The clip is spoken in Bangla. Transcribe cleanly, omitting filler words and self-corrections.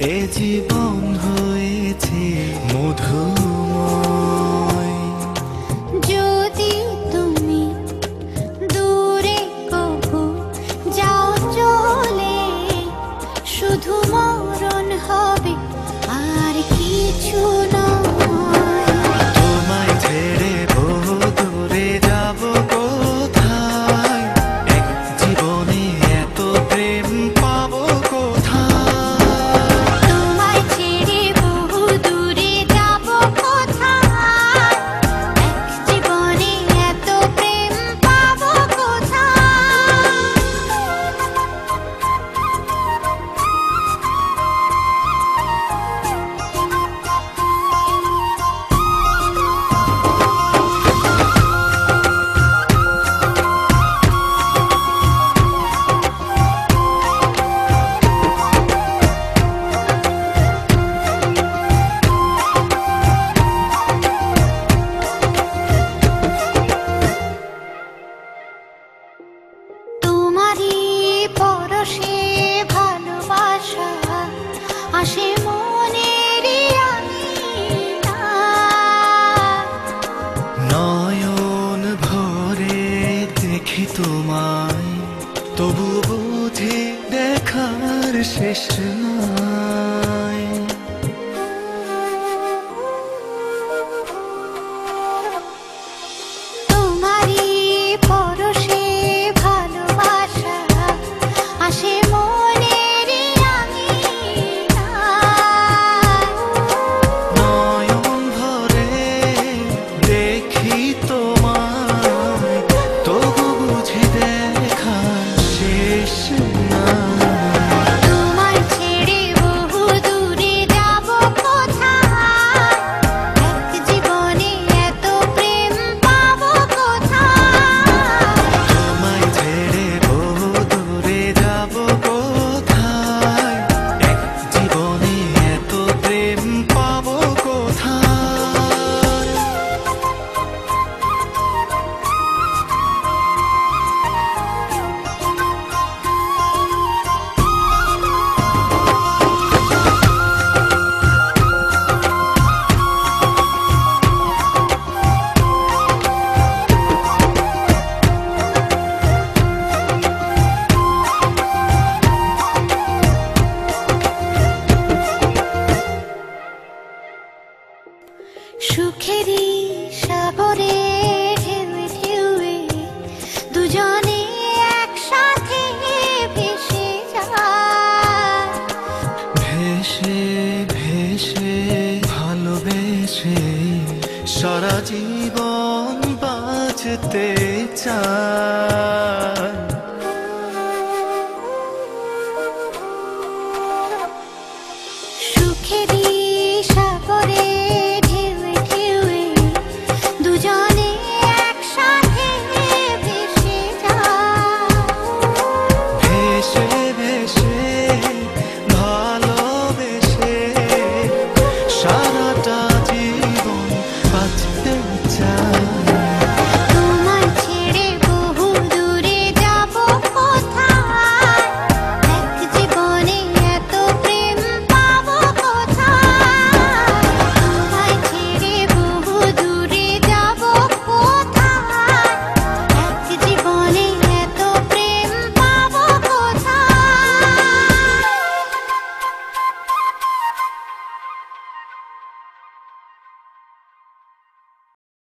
এ জীবন হয়েছে মধুময়। যদি তুমি দূরে কবু যাও চলে, শুধু মরণ হবে আর কিছু নয়। তোমায় ছেড়ে বহু দূরে যাব কোথায়, এক জীবনে এত প্রেম পাবো কোথায়। তোমায় ছেড়ে বহু দূরে যাব কোথায়, এক জীবনে এত প্রেম পাবো কোথায়। তোমারই পরশে ভালোবাসা আসে মনের নয়ন ভরে দেখি তোমায়, তবু বুঝি দেখার শেষ নাই। তোমারই পরশে ভালোবাসা আসে মনের নয়ন ভরে দেখি তোমায়, তবু বুঝি দেখার শেষ নাই। তোমায় ছেড়ে বহু দূরে যাব কোথায়, এক জীবনে এত প্রেম পাবো কোথায়। তোমায় ছেড়ে বহু দূরে যাব কোথায়, এক জীবনে এত প্রেম পাবো কোথায়। সুখেরই সাগরে ঢেউয়ে ঢেউয়ে দুজনে একসাথে ভেসে যায়। ভেসে ভেসে ভালোবেসে সারা জীবন বাঁচতে চায়। সুখেরই